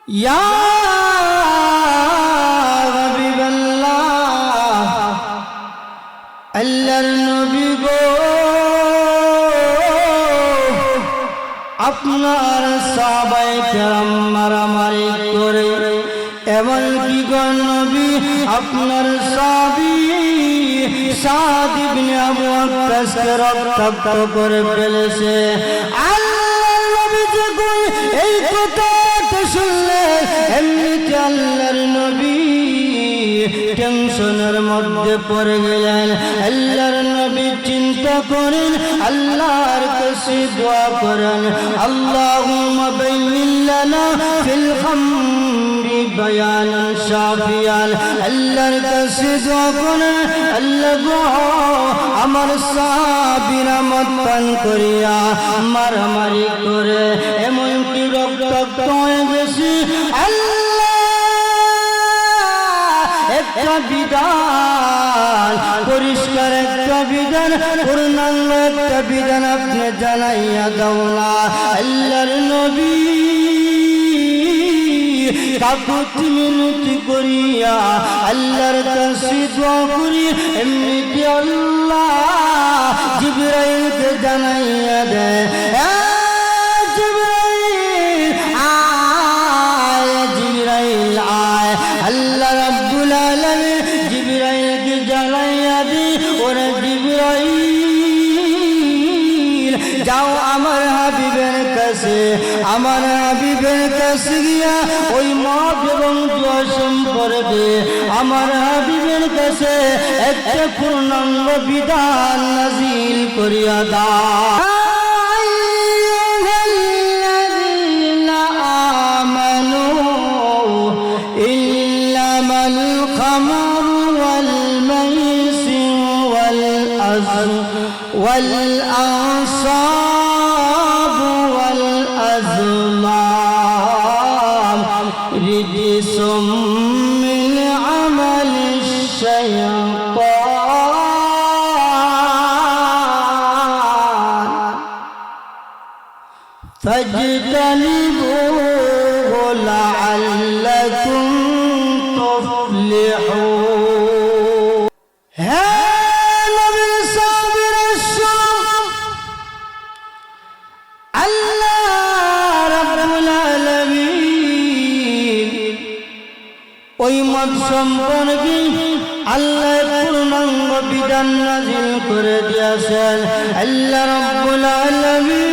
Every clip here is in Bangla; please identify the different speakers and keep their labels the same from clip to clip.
Speaker 1: ইয়া হাবিবাল্লাহ, আল্লাহর নবী গো, আপনার সাহাবায়ে কেরাম মারামারি করে এমন কি গো নবী আপনার সাহাবী সাদ ইবনে আবু ওয়াক্কাসকে রক্তাক্ত করে ফেলেছে। আল্লাহর নবী যখন এই কথাটা শুনলেন এমনিতে আল্লাহর নবী টেনশনের মধ্যে পড়ে গেলেন। আল্লাহর নবী চিন্তা করেন, আল্লাহর কাছে দোয়া করেন, আল্লাহুম্মা বাইয়িন লানা ফিল খামরি বায়ানান শাফিয়ান। আল্লাহর কাছে দোয়া করেন, আল্লাহ গো আমার সাহাবীরা মদ পান করিয়া মারামারি করে এমনকি রক্তাক্ত হয়ে গেছে, একটা বিধান, পরিষ্কার একটা বিধান, পূর্ণাঙ্গ একটা বিধান আপনি জানাইয়া দাও না। আল্লাহর নবী কাকুতি মিনতি করিয়া আল্লাহর কাছে দোয়া করি এমনিতে আল্লাহ জিবরাইলকে জানাইয়া দেয়, আল্লাহ রাব্বুল আলামিন জিবরাইলকে জানাইয়া দি, ওরে জিবরাইল যাও আমার হাবিবের কাছে, আমার হাবিবের কাছে গিয়া ওই মদ এবং জুয়া সম্পর্কে আমার হাবিবের কাছে একটা পূর্ণাঙ্গ বিধান নাযিল করিয়া দাও। والأنصاب والأزلام رجس من عمل الشيطان فاجتنبوه لعلكم تفلحون। ওই মদ সম্পর্কে আল্লাহ পূর্ণাঙ্গ বিধান নাযিল করে দিয়েছেন। আল্লাহ রাব্বুল আলামিন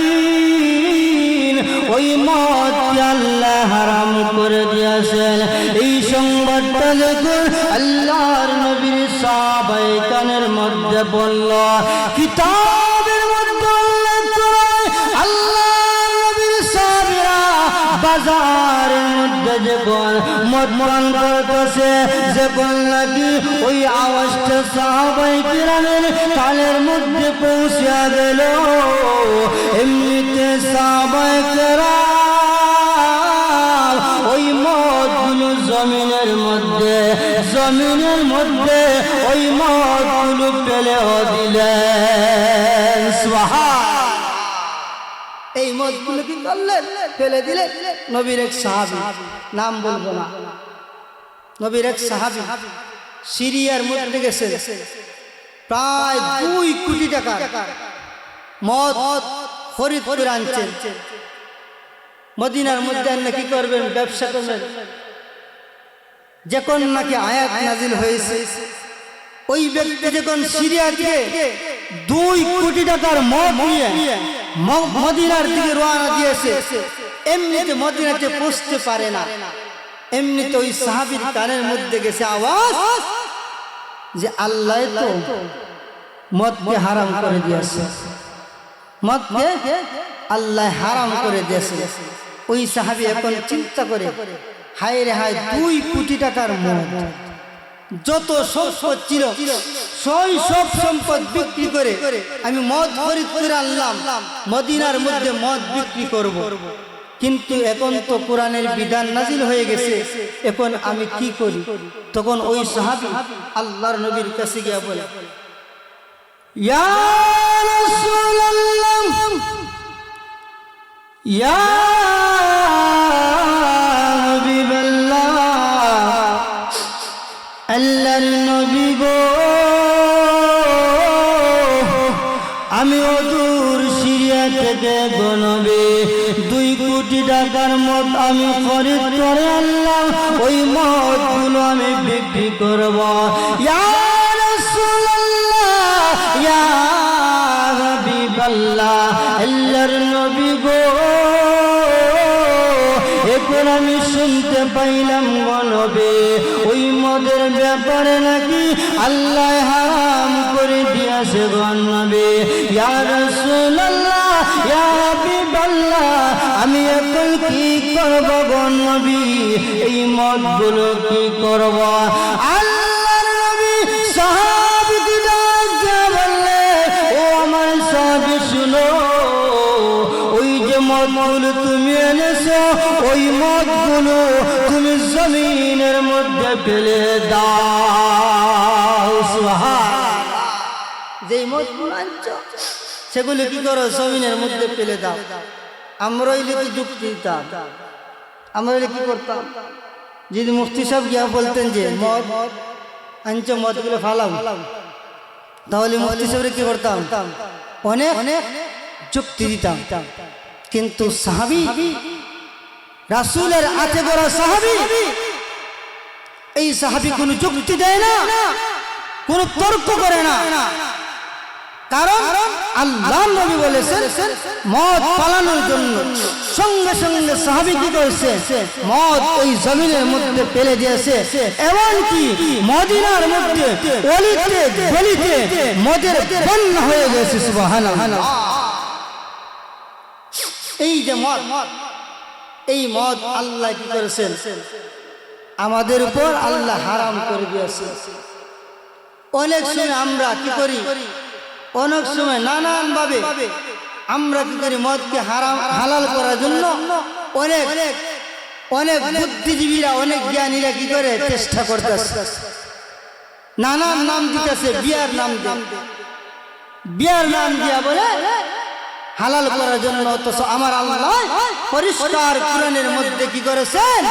Speaker 1: ওই মদকে আল্লাহ হারাম করে দিয়েছেন। এই সংবাদটা যখন আল্লাহর নবীর সাহাবায়ে কানের মধ্যে বলল, কিতাবের মধ্যে উল্লেখ করে আল্লাহর নবীর সাহাবীরা বাজারের মধ্যে যখন মদ পান করতেছে, যখন নাকি ওই আওয়াজটা সাহাবায়ে কেরামের কানের মধ্যে পৌঁছে গেল, এমনিতে সাহাবায়ে কেরাম ওই মদগুলো জমিনের মধ্যে ওই মদগুলো ফেলে দিলেন। সুবহান। এই মদগুলো কি করলেন? ফেলে দিলে। নবীর এক সাহাবী, নাম বলবো না, নবীর এক সাহাবী সিরিয়ার মধ্যে গেছে, প্রায় 2 কোটি টাকা মদ খরিদ করে আনছেন। মদিনার মধ্যে নাকি করবেন, ব্যবসা করবেন। যখন নাকি আয়াত নাজিল হয়েছে, ওই ব্যক্তি যখন সিরিয়া থেকে 2 কোটি টাকার মদ নিয়ে মদিনার দিকে রওনা দিয়েছে, এমনিতে মদিনাতে পৌঁছতে পারে না, এমনিতে ওই সাহাবীর কানের মধ্যে গেছে আওয়াজ যে আল্লাহ তো মদকে হারাম করে দিয়েছে, মদকে আল্লাহ হারাম করে দিয়েছে। ওই সাহাবী এখন চিন্তা করে, হায় রে হায়, 2 কোটি টাকার মদ, যত সম্পদ ছিল সব সম্পদ বিক্রি করে আমি মদ খরিদ করে আনলাম, মদিনার মধ্যে মদ বিক্রি করব, কিন্তু এখন তো কোরআনের বিধান নাজিল হয়ে গেছে, এখন আমি কি করি? তখন ওই সাহাবী আল্লাহর নবীর কাছে গিয়ে বলে, ইয়া রাসূলুল্লাহ, ইয়া থেকে গনবে 2 কোটি টাকার মদ আমি খরিদ করে আনলাম, ওই মদগুলো আমি বিক্রি করব। ইয়া রাসূলুল্লাহ, ইয়া হাবিবাল্লাহ, আল্লাহর নবী গো, এখন আমি শুনতে পাইলাম গনবে ওই মদের ব্যাপারে নাকি আল্লাহ হারাম করে দিয়েছে গনবে। ইয়া রাসূলুল্লাহ, ইয়া হাবিবাল্লাহ, আমি এখন কি করব গনবী, এই মদগুলো কি করব? আল্লাহর নবী সাহাবীকে ডাক দিয়ে বললেন, ও আমার সাহাবী শুনো, ওই যে মদগুলো তুমি এনেছো, ওই মদগুলো তুমি জমিনের মধ্যে ফেলে দাও। সুবহানাল্লাহ। যেই মদগুলো আনছো সেগুলো কি করো, জমিনের মধ্যে ফেলে দাও। আমরা হইলে কি যুক্তি দিতাম, আমরা হইলে কি করতাম? যদি মুফতি সাহেব গিয়া বলতেন যে মদ আনছো, মদগুলো ফালাও, তাহলে মুফতি সাহেবরে কি করতাম, অনেক অনেক যুক্তি দিতাম। কিন্তু সাহাবী, রাসূলের আতে বড় সাহাবী, এই সাহাবী কোনো যুক্তি দেয় না, কোনো তর্ক করে না। কারণ আল্লাহর নবী বলেছেন মদ পালানোর জন্য সঙ্গে সঙ্গে সাহাবী কি করেছে, মদ ওই জমিনের মধ্যে ফেলে দিয়েছে। এমনকি মদিনার মধ্যে অলিতে গলিতে মদের বন্যা হয়ে গেছে। সুবহানাল্লাহ। এই যে মদ, এই মদ আল্লাহ কি করেছেন, আমাদের উপর আল্লাহ হারাম করে দিয়েছে। অনেক সময় আমরা কি করি, অনেক সময় নানান ভাবে আমরা কি করি, মদকে হারাম হালাল করার জন্য অনেক অনেক বুদ্ধিজীবীরা, অনেক জ্ঞানীরা কি করে, চেষ্টা করতেছে, নানান নাম দিতেছে, বিয়ার নাম দিয়ে, বিয়ার নাম দিয়া বলে হালাল করার জন্য। অথচ আমার আল্লাহ পরিষ্কার কোরআনের মধ্যে কি করেছেন,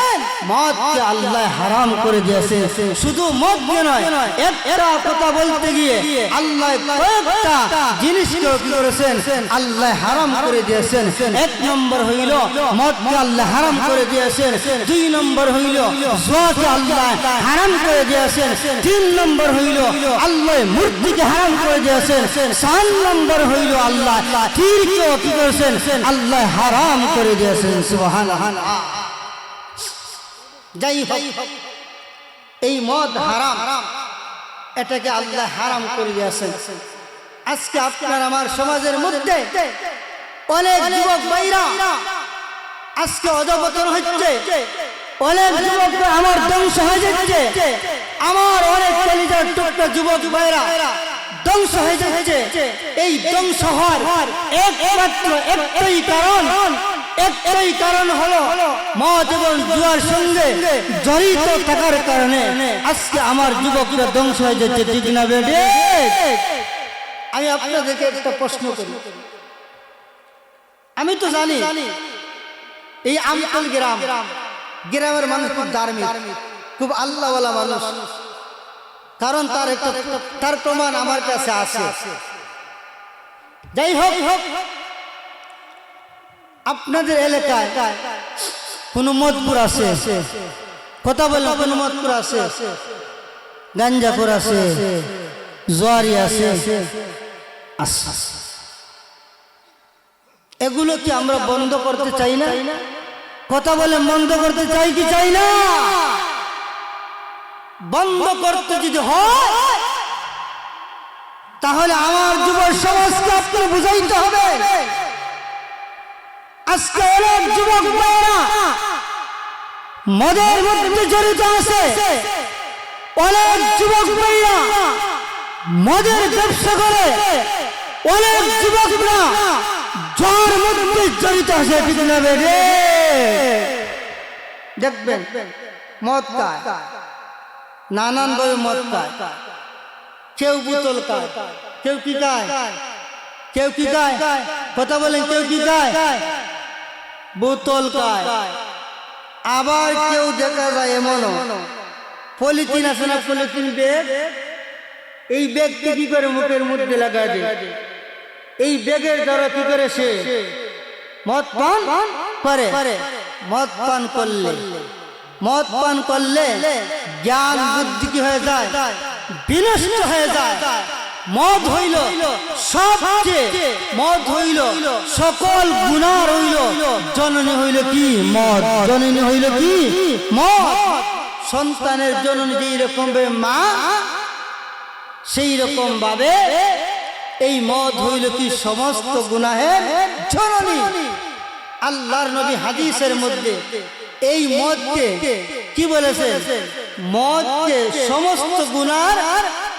Speaker 1: মদকে আল্লাহ হারাম করে দিয়েছেন। শুধু মদ নয়, একটা কথা বলতে গিয়ে আল্লাহ কয়েকটা জিনিসকে কি করেছেন, আল্লাহ হারাম করে দিয়েছেন। 1 নম্বর হইল মদকে আল্লাহ হারাম করে দিয়েছেন। 2 নম্বর হইল জুয়াকে আল্লাহ হারাম করে দিয়েছেন। 3 নম্বর হইল আল্লাহ মূর্তিকে হারাম করে দিয়েছেন। 4 নম্বর হইল আল্লাহ তীর কি করেছেন, আল্লাহ হারাম করে দিয়েছেন। সুবহানাল্লাহ। যাই হোক, এই মদ হারাম, এটাকে আল্লাহ হারাম করে দিয়েছেন। আজকে আপনার আমার সমাজের মধ্যে অনেক যুবক ভাইরা আজকে অধঃপতন হচ্ছে, অনেক যুবক আমার ধ্বংস হয়ে যাচ্ছে, আমার অনেক কলিজার টুকরা যুবক ভাইরা ধ্বংস হয়ে যাচ্ছে। এই ধ্বংস হওয়ার একমাত্র একটাই কারণ হলো মদ এবং জুয়ার সঙ্গে জড়িত থাকার কারণে আজকে আমার যুবকরা ধ্বংস হয়ে যাচ্ছে। ঠিক না বেটে? আমি আপনাদেরকে একটা প্রশ্ন করি, আমি তো জানি এই আমতল গ্রামের মানুষ খুব ধার্মিক, খুব আল্লাহওয়ালা মানুষ, কারণ তার প্রমাণ আমার কাছে আছে। যাই হোক, আপনাদের এলাকায় কোন মদপুর আছে? কথা বললাম, কোন মদপুর আছে? গাঞ্জাপুর আছে, জোয়ারি আছে, এগুলো কি আমরা বন্ধ করতে চাই না? কথা বলে বন্ধ করতে চাই কি চাই না? বন্ধ করতে যদি হয় তাহলে আমার যুব সমাজকে আপনার বুঝাইতে হবে। আজকে অনেক যুবক ভাইরা মদের মধ্যে জড়িত আছে, অনেক যুবক ভাইরা মদের ব্যবসা করে, অনেক যুবকরা জোয়ার মধ্যে জড়িত আছে। ঠিক না বেরে? দেখবেন মদ খায়, নানান ভাবে মদ খায়, কেউ বোতল খায়, কেউ কি খায়, কেউ কি খায়, কথা বলেন, কেউ কি খায়, বোতল খায়। আবার কেউ দেখা যায় এমনও পলিথিন আছে না, পলিথিন ব্যাগ, এই ব্যাগকে কি করে মুখের মধ্যে লাগায় দেয়, এই বেগের দ্বারা কি করে সে মদ পান করে। মদ পান করলে জ্ঞান বুদ্ধি কি হয়ে যায়, বিনষ্ট হয়ে যায়। মদ হইল সবচেয়ে, মদ হইল সকল গুনার হইল জননী হইল কি মদ, জননী হইল কি মদ। সন্তানের জননী যেই রকম মা, সেই রকম ভাবে এই মদ হইল কি সমস্ত গুনাহের জননী। আল্লাহর নবী হাদিসের মধ্যে এই মদকে কি বলেছে, মদকে সমস্ত গুনার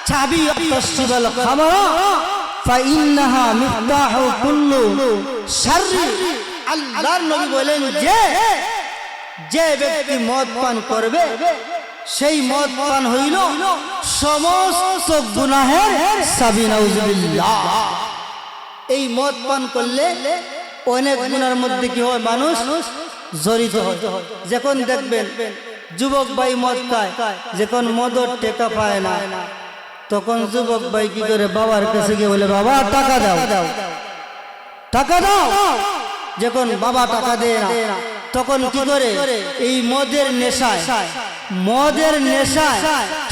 Speaker 1: চাবি, তশরিবাল খামরা ফাইন্নাহা মিফতাহু কুল্লু শাররি। আল্লাহর নবী বলেন যে ব্যক্তি মদ পান করবে সেই মদ পান হইল সমস্ত গুনাহের চাবি। নাউজুবিল্লাহ। এই মদ পান করলে অনেক গুনার মধ্যে কি হয়, মানুষ জড়িত হয়। যখন দেখবেন যুবক ভাই মদ খায়, যখন মদর টেকা পায় না, তখন যুবক ভাই কি করে, বাবার কাছে গিয়ে বলে বাবা টাকা দাও, টাকা দাও। যখন বাবা টাকা দেয় না, তখন কি করে, এই মদের নেশায়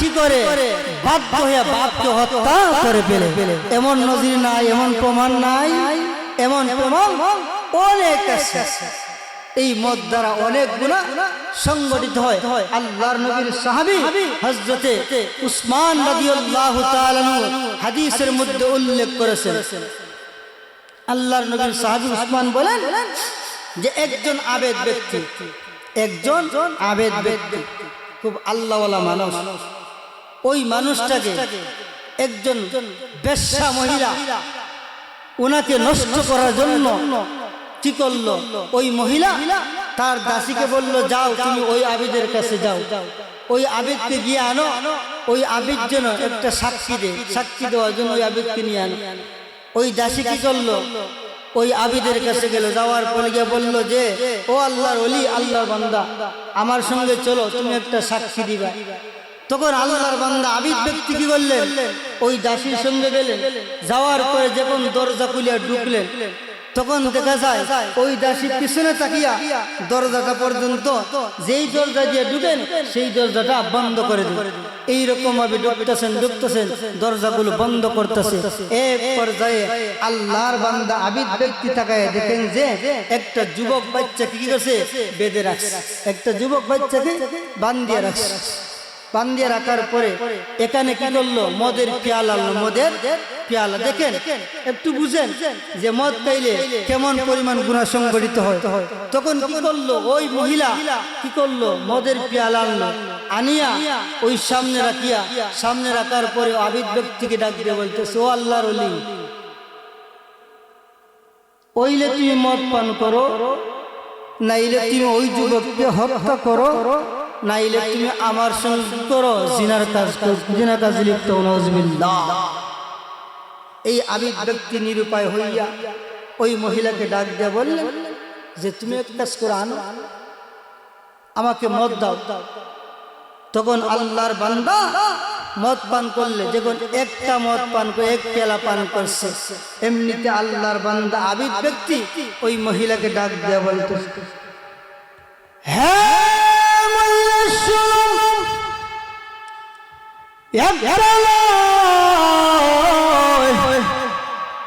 Speaker 1: কি করে বাধ্য হয়ে বাপকে হত্যা করে ফেলে। এমন নজির নাই, এমন প্রমাণ নাই, এমন প্রমাণ অনেক আছে। এই মদ দ্বারা অনেক গুনাহ সংগঠিত হয়। আল্লাহর নবীর সাহাবী হযরতে উসমান রাদিয়াল্লাহু তাআলা হাদিসের মধ্যে উল্লেখ করেছেন। আল্লাহর নবীর সাহাবী উসমান বলেন যে একজন আবেদ ব্যক্তি, খুব আল্লাহওয়ালা মানুষ, ওই মানুষটাকে একজন বেশ্যা মহিলা ওনাকে নষ্ট করার জন্য কি করলো, ওই মহিলা তার দাসীকে বলল যাও তুমি ওই আবিদের কাছে যাও, ওই আবিদকে গিয়ে আনো, ওই আবিদ যেন একটা সাক্ষী দেওয়ার জন্য ওই আবিদকে নিয়ে আনো। ওই দাসী কি করলো, ওই আবিদের কাছে গেল, যাওয়ার পরে গিয়ে বলল যে ও আল্লাহর ওলি, আল্লাহর বান্দা, আমার সঙ্গে চলো, তুমি একটা সাক্ষী দিবা। তখন আল্লাহর বান্দা আবিদ ব্যক্তি কি করলেন, ওই দাসীর সঙ্গে গেলেন। যাওয়ার পরে যখন দরজা খুলে ঢুকলেন, তখন দেখা যায় ওই দাসী পিছনে তাকিয়া দরজাটা পর্যন্ত, যেই দরজা দিয়ে ঢুকেন সেই দরজাটা বন্ধ করে দেন। এইরকম ভাবে ঢুকতেছেন দরজাগুলো বন্ধ করতেছে। এক পর্যায়ে আল্লাহর বান্দা আবিদ ব্যক্তি তাকায় দেখেন যে একটা যুবক বাচ্চা কি করছে, বেঁধে রাখছে, একটা যুবক বাচ্চাকে বান্ধিয়ে রাখার পরে এখানে কি করলো, মদের পেয়ালা। দেখেন, একটু বুঝেন যে মদ খাইলে কেমন পরিমাণ গুনাহ সংগঠিত হয়। তখন কি করলো, ওই মহিলা কি করলো, মদের পেয়ালা আনলো, আনিয়া ওই সামনে রাখার পরে আবিদ ব্যক্তিকে ডাক দিয়ে বলতেছে ও আল্লাহর ওলি, ওইলে তুমি মদ পান করো, নাইলে তুমি ওই যুবককে হত্যা করো, নাইলে তুমি আমার সঙ্গে করো জিনার কাজ লিপ্ত। নাউজুবিল্লাহ। এই আবিদ ব্যক্তি নিরুপায় হইয়া ওই মহিলাকে ডাক দিয়ে বললেন যে তুমি এক কাজ করে আনো, আমাকে মদ দাও। তখন আল্লাহর বান্দা মদ পান করলে, যখন একটা মদ পান করে এক পেয়ালা পান করছে, এমনিতে আল্লাহর বান্দা আবিদ ব্যক্তি ওই মহিলাকে ডাক দিয়ে বলতে, হ্যাঁ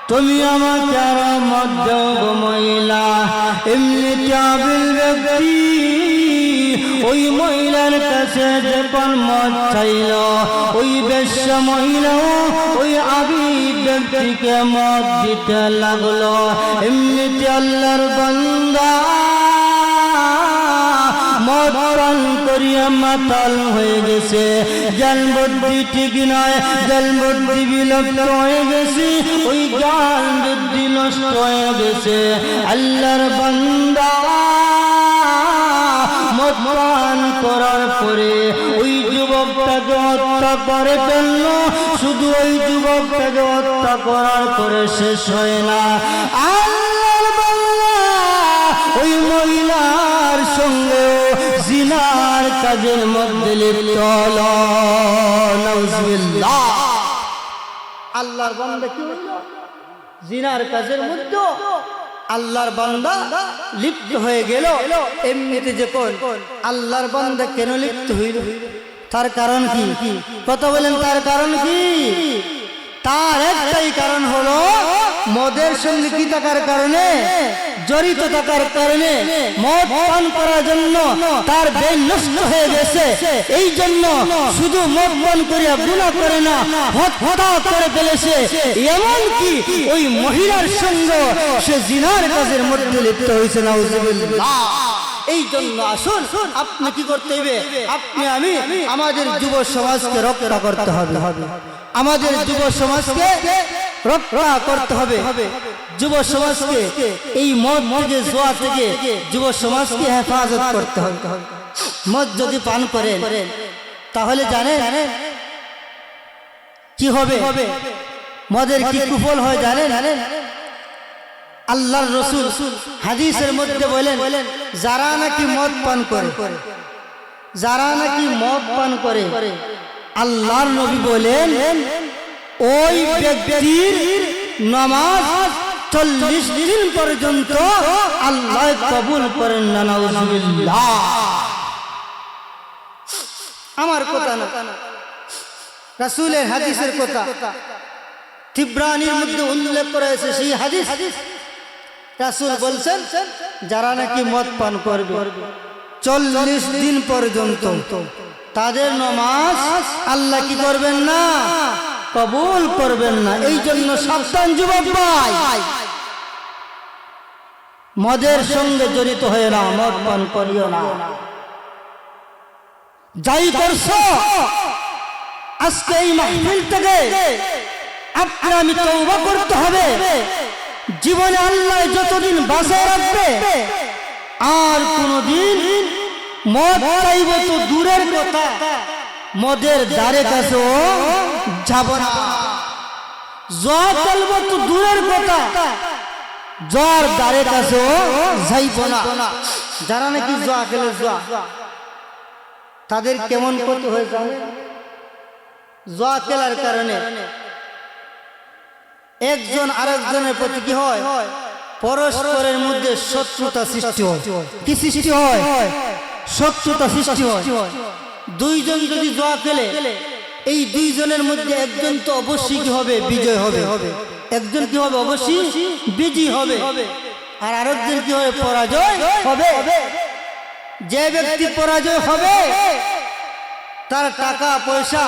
Speaker 1: তুমি আমাকে আর মদ দাও গো মহিলা। এমনিতে আবিদ ব্যক্তি ওই মহিলার কাছে যখন মদ চাইল, ওই বেশ্যা মহিলা ওই আবিদ ব্যক্তিকে মদ দিতে লাগলো। এমনিতে আল্লাহর বান্দা মদ পান করিয়া মাতাল হয়ে গেছে, জ্ঞান বুদ্ধি ঠিক নয়, জ্ঞান বুদ্ধি বিলুপ্ত হয়ে গেছে, ওই জ্ঞান বুদ্ধি নষ্ট হয়ে গেছে। আল্লাহর বান্দা মদ পান করার পরে ওই যুবকটাকে হত্যা করে ফেলল। শুধু ওই যুবকটাকে হত্যা করার পরে শেষ হয় না, আল্লাহর বান্দা ওই মহিলার সঙ্গেও জিনার কাজের মধ্যে লিপ্ত হল। নাউজুবিল্লাহ। আল্লাহর বান্দা কি হইল, জিনার কাজের মধ্যে আল্লাহর বান্দা লিপ্ত হয়ে গেল। এমনিতে যখন আল্লাহর বান্দা কেন লিপ্ত হইল, তার কারণ কি? কথা বলেন, তার কারণ কি? তার একটাই কারণ হলো মদের সঙ্গে কি থাকার কারণে, জড়িত থাকার কারণে, মদ পান করার জন্য তার ব্রেন নষ্ট হয়ে গেছে। এই জন্য শুধু মদ পান করিয়া গুনাহ করে না, হত্যা করে ফেলেছে। এমনকি ওই মহিলার সঙ্গে সে জিনার কাজের মধ্যে লিপ্ত হয়েছে। নাউজুবিল্লাহ। এই জন্য আসুন, আপনি কি করতে হবে? আপনি আমি আমাদের যুব সমাজকে রক্ষা করতে হবে। আমাদের যুব সমাজকে রক্ষা করতে হবে। যুব সমাজকে এই মদ থেকে, জুয়া থেকে যুব সমাজকে হেফাজত করতে হবে। মদ যদি পান করেন তাহলে জানেন কি হবে? মদের কি কুফল হয় জানেন? আল্লাহর রাসূল হাদিসের মধ্যে বলেন, যারা নাকি মদ পান করে, যারা নাকি মদ পান করে, আল্লাহর নবী বলেন ওই ব্যক্তির নামাজ 40 দিন পর্যন্ত আল্লাহ কবুল করেন না। নাউজুবিল্লাহ। আমার কথা না, রাসূলের হাদিসের কথা। তিবরানির মধ্যে উল্লেখ করা হয়েছে সেই হাদিস। রাসূল বলছেন, যারা নাকি মদ পান করবে 40 দিন পর্যন্ত, তাদের নামাজ আল্লাহ কি করবেন না? কবুল করবেন না। এই জন্য সাবধান যুবক ভাই, মদের সঙ্গে জড়িত হয়ে না, মদ পান করিও না। যাই করছো আজকে এই মাহফিল থেকে আপনি আমি তওবা করতে হবে। জীবনে আল্লাহ যতদিন বাঁচায় রাখবে আর কোনদিন মদ চাইব তো দূরের কথা, মদের দ্বারে কাছেও যাব না। জোয়া চলব তো দূরের কথা, জোয়ার দ্বারে কাছেও যাইব না। যারা নাকি জোয়া খেলে, জোয়া তাদের কেমন ক্ষতি হয়ে যায়? জোয়া খেলার কারণে একজন আরেকজনের প্রতি কি হয়? পরস্পরের মধ্যে শত্রুতা সৃষ্টি হয়। কি সৃষ্টি হয়? শত্রুতা সৃষ্টি হয়। দুইজন যদি জোয়া খেলে, এই দুইজনের মধ্যে একজন তো অবশ্যই কি হবে? বিজয় হবে। একজন কি হবে? অবশ্যই বিজয়ী হবে। আর আরেকজন কি হবে? পরাজয় হবে। যে ব্যক্তি পরাজয় হবে তার টাকা পয়সা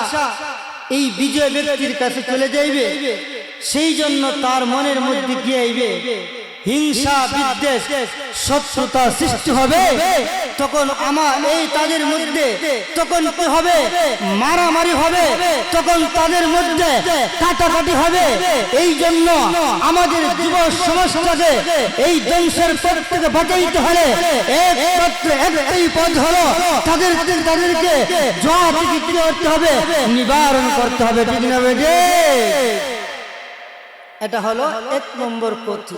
Speaker 1: এই বিজয় ব্যক্তির কাছে চলে যাইবে। সেই জন্য তার মনের মধ্যে কি আইবে? হিংসা, বিদ্বেষ, শত্রুতা সৃষ্টি হবে। তখন এই তাদের মধ্যে তখন কি হবে? মারামারি হবে। তখন তাদের মধ্যে কাটাকাটি হবে। এই জন্য আমাদের যুব সমাজটাকে এই ধ্বংসের পথ থেকে বাঁচাইতে হলে একমাত্র একটাই পথ হলো তাদেরকে জোয়া থেকে কি করতে হবে? নিবারণ করতে হবে। ঠিক না বেটে? এটা হলো 1 নম্বর পথ।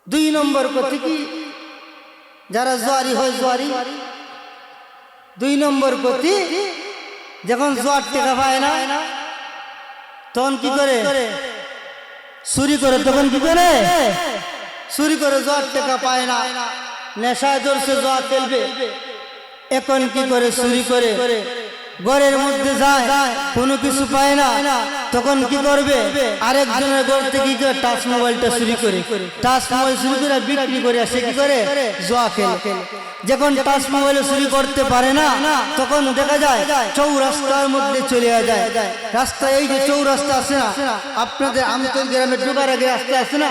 Speaker 1: 2 নম্বর পথ কি? যারা জোয়ারি হয়, জোয়ারি 2 নম্বর পথ, যখন জোয়ার টাকা পায় না তখন কি করে? চুরি করে। তখন কি করে? চুরি করে। জোয়ার টাকা পায় না, নেশায় ধরছে, জোয়া খেলবে। এখন কি করে? চুরি করে ঘরের মধ্যে যায়, কোনো কিছু পায় না। তখন কি করবে? আরেকজনের ঘর থেকে কি করে? টাচ মোবাইলটা চুরি করে। টাচ মোবাইল চুরি করে বিক্রি করে সে কি করে? জোয়া খেলে। যখন টাচ মোবাইল চুরি করতে পারে না তখন দেখা যায় চৌরাস্তার মধ্যে চলে যায়। রাস্তা, এই যে চৌরাস্তা আছে না আপনাদের আমতলী গ্রামে ঢোকার আগে রাস্তা আছে না,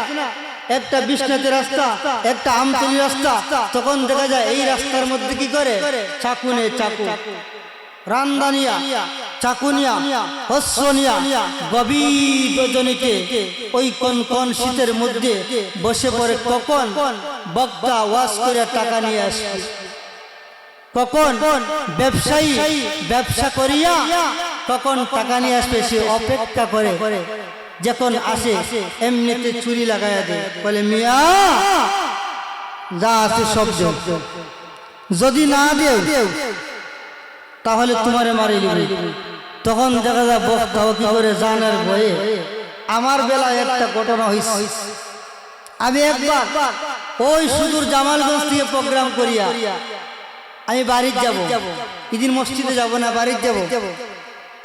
Speaker 1: একটা বিশ্বনাথ রাস্তা, একটা আমতলী রাস্তা। তখন দেখা যায় এই রাস্তার মধ্যে কি করে? চাকুনে চাকু, রান্দানিয়া, চাকুনিয়া, হস্যনিয়া, গভীর রজনীতে ওই কোন শীতের মধ্যে বসে পড়ে। কখন বক্তা ওয়াজ করে টাকা নিয়ে আসবে, কখন ব্যবসায়ী ব্যবসা করিয়া কখন টাকা নিয়ে আসবে সে অপেক্ষা করে। যখন আসে এমনিতে চুরি লাগাইয়া দেয়, বলে মিয়া যা আছে সব দেও, যদি না দেও তাহলে তোমারে মারি দিবে। তখন দেখা যায় বক্তাও কি করে? জানার ভয়ে আমার বেলায় একটা ঘটনা হয়েছে। আমি একবার ওই সুদূর জামালগঞ্জ থেকে প্রোগ্রাম করিয়া আমি বাড়ির যাব, ঈদিন মসজিদে যাব না, বাড়ির যাব।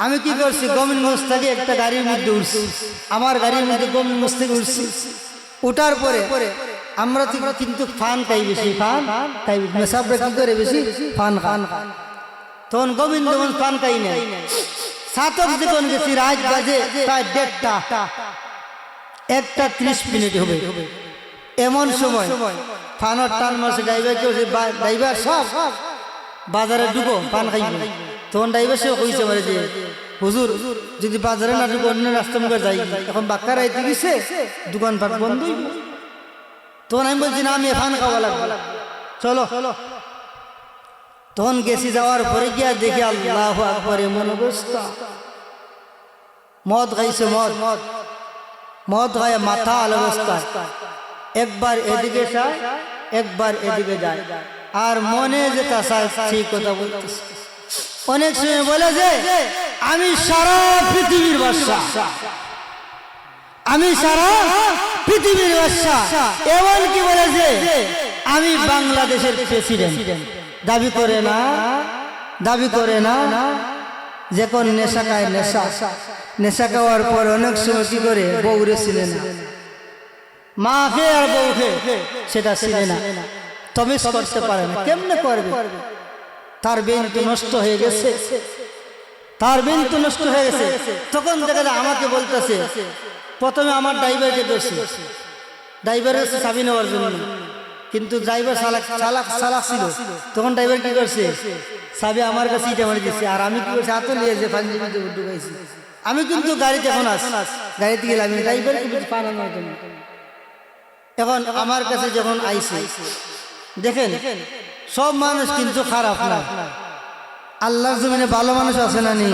Speaker 1: আমি কি করছি, গোবিন্দগঞ্জ থেকে একটা গাড়ির মধ্যে উঠছি, আমার গাড়ির মধ্যে গোবিন্দগঞ্জ থেকে উঠছি। উঠার পরে আমরা কিন্তু ফান খাই বেশি, ফান খাই মেসাবরা কি করে বেশি ফান খান। তখন গোবিন্দগঞ্জ ফান খাই না, সাতক যখন গেছি রাত বাজে প্রায় 1:30 হবে। এমন সময় ফানোর টান মাসে ড্রাইভার সব বাজারে ঢুকো পান খাইব। তখন ড্রাইভার সে কইছে মানে যে হুজুর যদি বাজারে না ঢুকো অন্য রাস্তা মুখে যাই, এখন বাক্কা রাইতে গেছে দোকানপাট বন্ধ। তখন আমি বলছি না, আমি ফান খাওয়া লাগবে, চলো। তখন গেছি, যাওয়ার পরে গিয়া দেখি আল্লাহু আকবার, এমন অবস্থা। মদ খাইছে, মদ খায় মাথা আল অবস্থা, একবার এদিকে যায় একবার এদিকে যায়, আর মনে যেটা চায় সেই কথা বলতেছে। অনেক সময় বলে যে আমি সারা পৃথিবীর বাদশা, আমি সারা পৃথিবীর বাদশা। এমন কি বলে যে আমি বাংলাদেশের প্রেসিডেন্ট। দাবি করে না, যখন নেশা খায়, নেশা খাওয়ার পর অনেক সময় কি করে বউরে ছিলে না, মাকে আর বউকে সেটা ছিলে না, তবে করতে পারে না। কেমনে করবে? তার বেন তো নষ্ট হয়ে গেছে, তখন দেখা যায় আমাকে বলতেছে, প্রথমে আমার ড্রাইভারকে দোষী, ড্রাইভারের চাবি নেওয়ার জন্য, কিন্তু ড্রাইভার চালাক ছিল। তখন ড্রাইভার কি করছে, চাবি আমার কাছে ইটা মারি দিচ্ছে, আর আমি কি করছি হাতে নিয়ে যে পাঞ্জাবিতে ঢুকাইছি। আমি কিন্তু গাড়িতে এখন গাড়ি থেকে লাগি, ড্রাইভার কিন্তু পানানোর জন্য। এখন আমার কাছে যখন আইছে, দেখেন সব মানুষ কিন্তু খারাপ না, আল্লাহর জমিনে ভালো মানুষ আছে না নেই?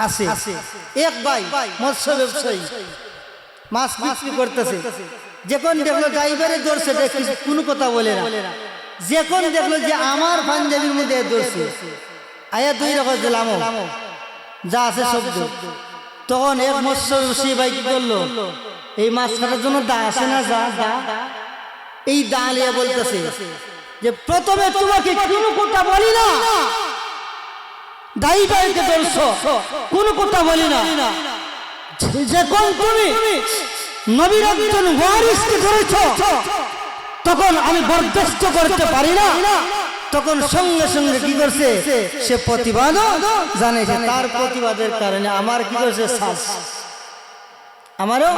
Speaker 1: আছে। এক ভাই মৎস্য ব্যবসায়ী, মাছ বিক্রি করতেছে, যখন দেখলো ড্রাইভারে ধরছে, কোনো কথা বলে না, যখন দেখলো যে আমার পাঞ্জাবির মধ্যে ধরছে, আয়া 2 রকম দিলাম যা আছে শব্দ, তখন এক মৎস্য ব্যবসায়ী ভাই কি করলো, এই মাছ কাটার জন্য দা আছে না, যা এই দা লিয়ে বলতেছে যে প্রথমে তোমাকে কোনো কথা বলি না, ড্রাইভারকে ধরছো, কোনো কথা বলি না, যখন তুমি নবীর একজন ওয়ারিসকে ধরেছো, তখন আমি বরদাস্ত করতে পারি না। তখন সঙ্গে সঙ্গে কি করছে, সে প্রতিবাদ জানিয়েছে। তার প্রতিবাদের কারণে আমার কি করছে, আমারও।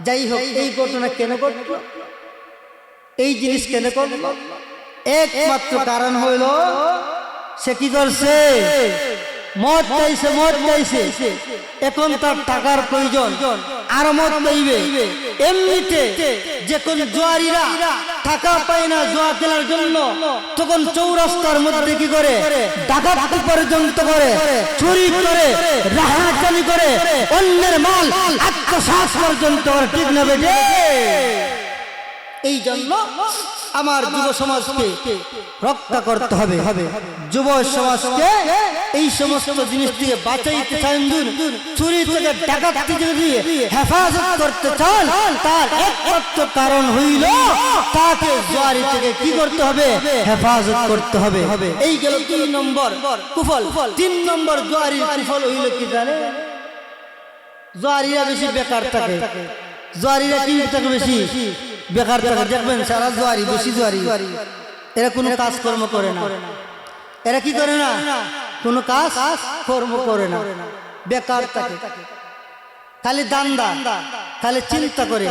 Speaker 1: যাই হোক, এই ঘটনা কেন ঘটলো, এই জিনিস কেন করলো, একমাত্র কারণ হইল সে কি করছে, মদ খাইছে। এখন তার টাকার প্রয়োজন, আর মদ পাইবে। এমনিতে যে কোন জুয়ারিরা টাকা পায় না জুয়া খেলার জন্য, তখন চৌরাস্তার মধ্যে কি করে ডাকাতি পর্যন্ত করে, চুরি করে, রাহাজানি করে, অন্যের মাল আত্মসাৎ পর্যন্ত করে, ঠিক না বেটে? এই জন্য আমার যুব সমাজকে রক্ষা করতে হবে, যুব সমাজকে এই সমস্ত জিনিস থেকে বাঁচাইতে চান, চুরি থেকে ডাকাতি থেকে হেফাজত করতে চান, তার একমাত্র কারণ হইল তাকে জুয়ারি থেকে কি করতে হবে, হেফাজত করতে হবে। এই গেল 2 নম্বর কুফল। 3 নম্বর জুয়ারির কুফল হইল কি জানে, জুয়ারিরা বেশি বেকার থাকে, জুয়ারিরা কি থাকে বেশি বেকার থাকে। দেখবেন সারা বেশি জুয়ারি, এরা কোনো কাজকর্ম করে না, এরা কি করে না, কোনো কাজ কর্ম করে না, বেকার থাকে, খালি দান্দা, খালি চিন্তা করে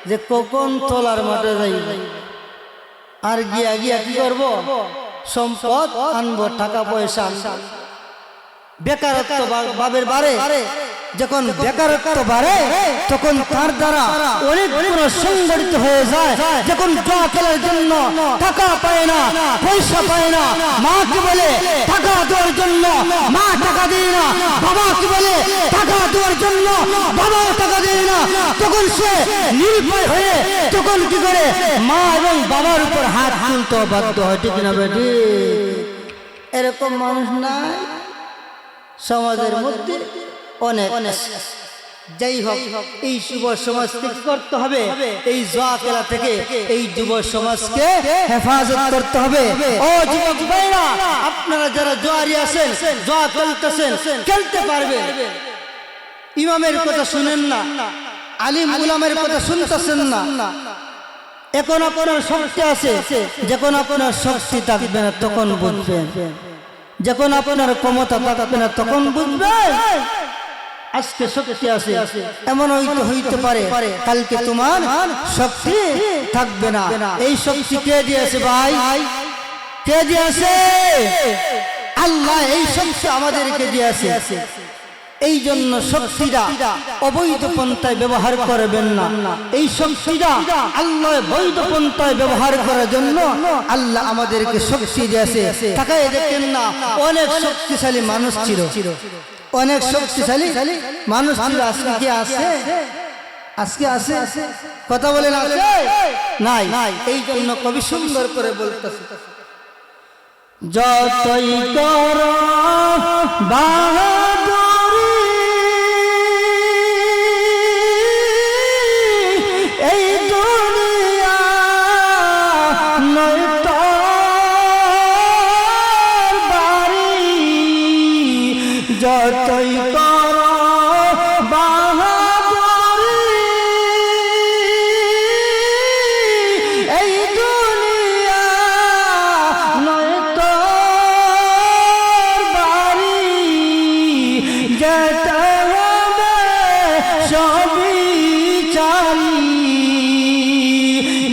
Speaker 1: যে কখন তোলার মাঠে যাই, আর গিয়া কি করব, সম্পদ আনবো, টাকা পয়সা। বেকারত্ব বাবের বাড়ে, যখন বেকারত্ব বাড়ে তখন তার দ্বারা অনেক গুণ সংগঠিত হয়ে যায়। যখন জুয়া খেলার জন্য টাকা পায় না, পয়সা পায় না, মাকে বলে টাকা দেওয়ার জন্য মা টাকা দেয় না, বাবাকে বলে টাকা দেওয়ার জন্য বাবা টাকা দেয় না, তখন সে নির্ভয় হয়ে তখন কি করে মা এবং বাবার উপর হাত তুলতে বাধ্য হয়, ঠিক না বেটি? এরকম মানুষ নাই সমাজের মধ্যে, অনেক যাই হোক, এই যুব সমাজকে কি করতে হবে? এই জুয়া খেলা থেকে এই যুব সমাজকে হেফাজত করতে হবে। ও যুবক ভাইরা, আপনারা যারা জুয়ারি আছেন, জুয়া খেলতেছেন, খেলতে পারবেন, ইমামের কথা শুনেন না, আলিম উলামের কথা শুনতেছেন না। এখন আপনার শক্তি আছে, যখন আপনার শক্তি থাকবে না তখন বুঝবেন, যখন আপনার ক্ষমতা থাকবে না তখন বুঝবেন। আজকে শক্তি আছে, এমন হইতে পারে কালকে তোমার শক্তি থাকবে না। এই শক্তি কে দিয়েছে ভাই? কে দিয়েছে? আল্লাহ এই শক্তি আমাদেরকে দিয়েছে। এই জন্য শক্তিটা অবৈধ পন্থায় ব্যবহার করবেন না। এই শক্তিটা আল্লাহ বৈধ পন্থায় ব্যবহার করার জন্য আল্লাহ আমাদেরকে শক্তি দিয়েছে। তাকায় দেখেন না, অনেক শক্তিশালী মানুষ ছিল, অনেক শক্তিশালী মানুষ ছিল। আজকে কি আছে? আজকে আছে? কথা বলেন আছে? নাই। এই জন্য কবি সুন্দর করে বলতেছে, যতই করো বাহাদুরি এই দুনিয়া নয় তোর বাড়ি, যতই করো বাহাদুরি এই দুনিয়া নয় তোর বাড়ি, যেতে হবে সবই চালি,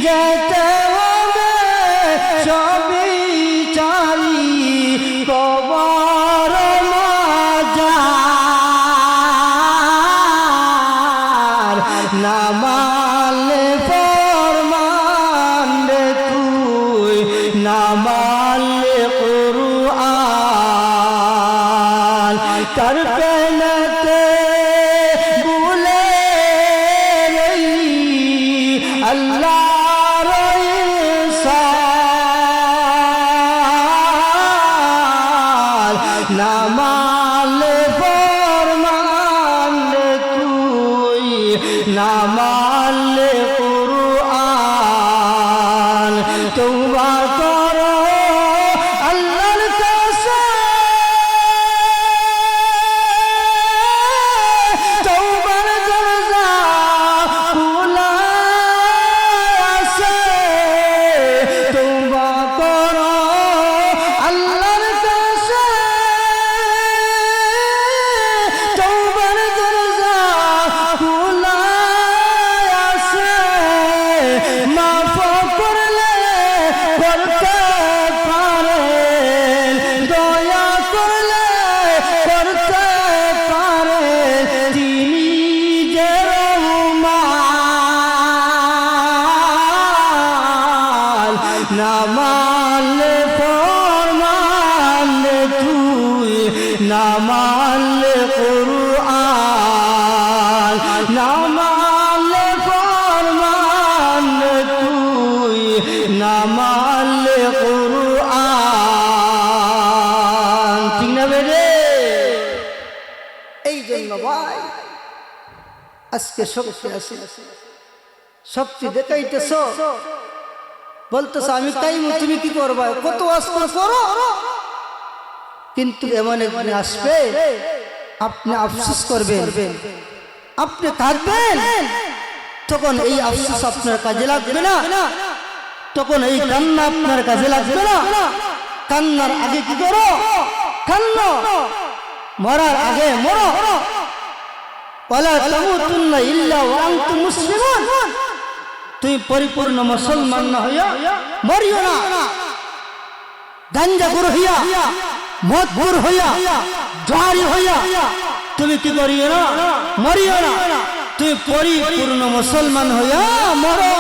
Speaker 1: যেতে হবে সবই চালি, কবর মাজার না মানলে ফরমান রে তুই, না মানলে কুরআন, তার প্রেমেতে ভুলে রই আল্লাহর ইহসান, না মানলে ফরমান রে তুই, না মানলে কুরআন। তওবা করো আল্লাহর কাছে, তওবার দরজা খোলা আছে, তওবা করো আল্লাহর কাছে, তওবার দরজা খোলা আছে, মাফ করলে করতে পারেন, দয়া করলে করতে পারেন, তিনি যে রহমান, না মানলে ফরমান রে তুই, না মানলে কুরআন, না মানলে ফরমান রে তুই, না মানলে কুরআন। ঠিক না বেরে? এই জন্য ভাই আজকে শক্তি আছে, শক্তি দেখাইতেছ, বলতেছ আমি কাইমু, তুমি কি করবা? কত আজকে করো, কিন্তু এমন একদিন আসবে আপনি আফসোস করবেন, আপনি কাঁদবেন, তখন এই আফসোস আপনার কাজে লাগবে না, তখন এই কান্না আপনার কাজে লাগবে না। কান্নার আগে কি করো? কান্না। মরার আগে মরো। ওয়ালা তামুতুন্না ইল্লা ওয়া আনতুম মুসলিমুন। তুমি পরিপূর্ণ মুসলমান না হইয়া মরিও না। গাঞ্জাখোর হইয়া, মদখোর হইয়া, জুয়ারি হইয়া তুমি কি করিও না? মরিও না। তুমি পরিপূর্ণ মুসলমান হইয়া মরো।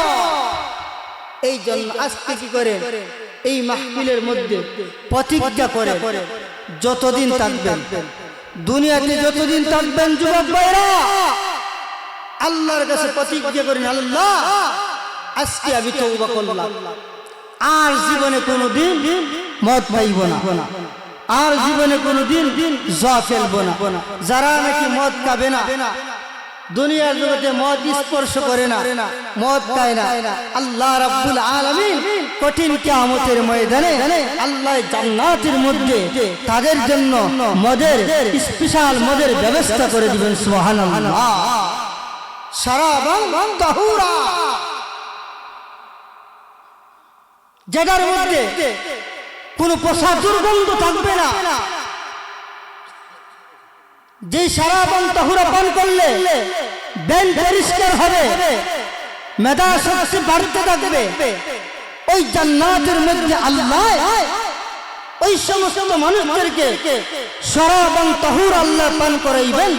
Speaker 1: এই জন্য আজকে কি করে এই মাহফিলের মধ্যে প্রতিজ্ঞা করে, যতদিন থাকবেন দুনিয়াতে, যতদিন থাকবেন যুবক ভাইরা, আল্লাহর কাছে প্রতিজ্ঞা করেন, আল্লাহ আজকে আমি তওবা করলাম, আর জীবনে কোনোদিন মদ পাইব না, আর জীবনে কোনোদিন জুয়া খেলবো না। যারা নাকি মদ খাবে না, দুনিয়ার জগতে মদ স্পর্শ করে না, মদ খায় না। আল্লাহ রাব্বুল আলামিন কঠিন কিয়ামতের ময়দানে আল্লাহ জান্নাতের মধ্যে তাদের জন্য মদের স্পেশাল মদের ব্যবস্থা করে দিবেন। সুবহানাল্লাহ। শারাবান তাহুরা, যেটার মধ্যে কোনো পোষা দুর্গন্ধ থাকবে না। যে শারাবান তাহুরা পান করলে ব্রেন পরিষ্কার হবে, মেধা শক্তি বাড়তে থাকবে। ওই জান্নাতের মধ্যে আল্লাহ ওই সমস্ত মানুষদেরকে শারাবান তাহুরা আল্লাহ পান করাইবেন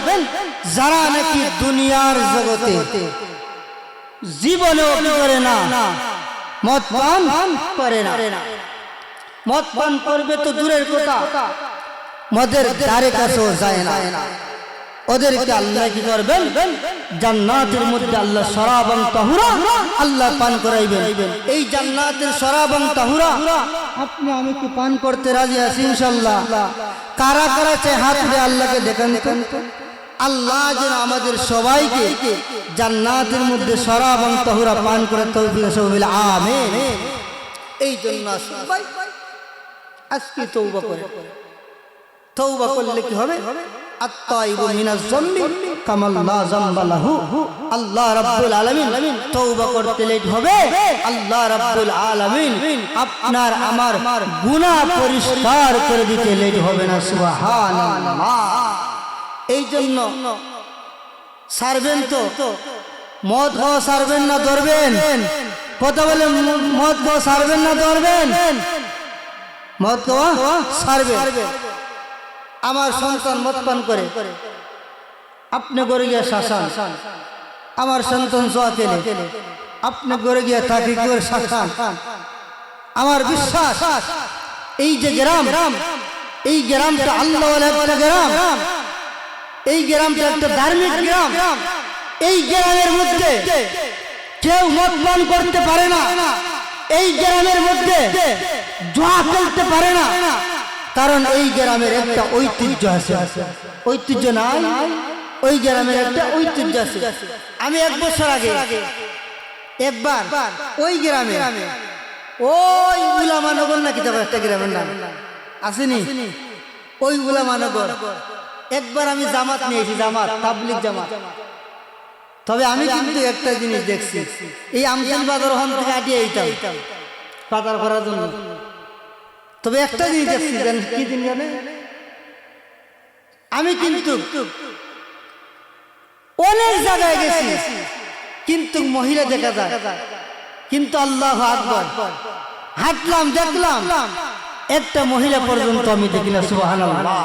Speaker 1: যারা নাকি দুনিয়ার জগতে জীবনেও কি করে না, মদ পান করে না। মদ পান করবে তো দূরের কথা, মদের ধারে কাছেও যায় না। ওদেরকে আল্লাহ কি করবেন, জান্নাতের মধ্যে আল্লাহ শারাবান তাহুরা আল্লাহ পান করাইবেন। এই জান্নাতের শারাবান তাহুরা আপনি আমি কি পান করতে রাজি আছি ইনশাআল্লাহ? কারা কারা চায় হাত দিয়ে আল্লাহকে দেখান। আল্লাহ যেন আমাদের সবাইকে জান্নাতের মধ্যে শারাবান তাহুরা পান করে তৌফিক দান। আমিন। এই জন্য সবাই আজকে তওবা করে। তওবা করলে কি হবে? আত-তাইবু মিনাজ যামবি কামা লা যামবা লাহু। আল্লাহ রাব্বুল আলামিন তওবা করতে লেট হবে, আল্লাহ রাব্বুল আলামিন আপনার আমার গুনাহ পরিষ্কার করে দিতে লেট হবে না। সুবহানাল্লাহ। এই জন্য সারবেন তো, মদ খাওয়া সারবেন না ধরবেন? কথা বলে, মদ খাওয়া সারবেন না ধরবেন? মদ খাওয়া সারবেন। আমার সন্তান মদ পান করে, আপনি করে গিয়া শাসান। আমার সন্তান জোয়া খেলে, আপনি করে গিয়া তাকে করে শাসান। আমার বিশ্বাস এই যে গ্রাম, এই গ্রামটা আল্লাহওয়ালা একটা গ্রাম, এই গ্রামটা একটা ধার্মিক গ্রাম। এই গ্রামের মধ্যে কেউ মদ পান করতে পারে না, এই গ্রামের মধ্যে জুয়া খেলতে পারে না। কারণ এই গ্রামের একটা ঐতিহ্য আছে। ঐতিহ্য নাই, ওই গ্রামের একটা ঐতিহ্য আছে। আমি 1 বছর আগে একবার ওই গ্রামে, ওই উলামানগর নাকি তবে একটা গ্রামের নাম আসেনি, ওই উলামানগর একবার আমি জামাত নিয়েছি, জামাত তাবলীগ জামাত। তবে আমি কিন্তু একটা জিনিস দেখছি, এই আমজান বাজার ওখান থেকে আটিয়ে এইতাম পাতার করার জন্য। তবে একটা জিনিস দেখছি, কি দিন জানে, আমি কিন্তু অনেক জায়গায় গেছি কিন্তু মহিলা দেখা যায়, কিন্তু আল্লাহু আকবার হাঁটলাম দেখলাম একটা মহিলা পর্যন্ত আমি দেখি না। সুবহানাল্লাহ।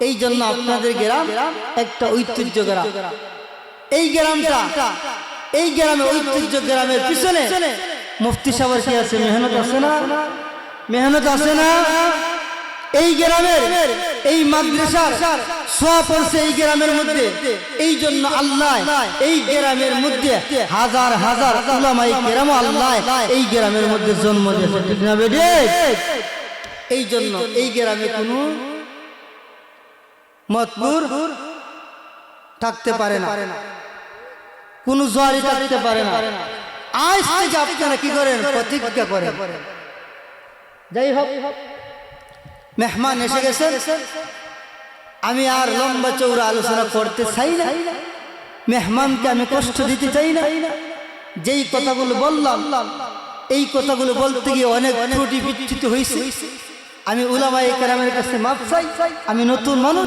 Speaker 1: এই জন্য আপনাদের গ্রাম একটা ঐতিহ্য গ্রাম। এই গ্রামটা, এই গ্রামে ঐতিহ্য গ্রামের পিছনে মুফতি সাহেবের কি আছে? মেহনত আছে না? মেহনত আছে না? এই গ্রামের এই মাদ্রাসার ছোঁয়া পড়ছে এই গ্রামের মধ্যে। এই জন্য আল্লাহ এই গ্রামের মধ্যে হাজার হাজার উলামায়ে কেরাম আল্লাহ এই গ্রামের মধ্যে জন্ম দিয়েছে, ঠিক না বেডে? এই জন্য এই গ্রামে কোনো মতপুর থাকতে পারে না, কোন জোয়ারি থাকতে পারে না। আজ থেকে আপনারা কি করেন? প্রতিজ্ঞা করেন। যাই হোক, মেহমান এসে গেছে, আমি আর লম্বা চৌড়া আলোচনা করতে চাই না। মেহমানকে আমি কষ্ট দিতে চাই না। যেই কথাগুলো বললাম, এই কথাগুলো বলতে গিয়ে অনেক ত্রুটি বিচ্যুতি হয়েছে। আমি উলামায়ে কেরামের কাছে মাফ চাই। আমি নতুন মানুষ।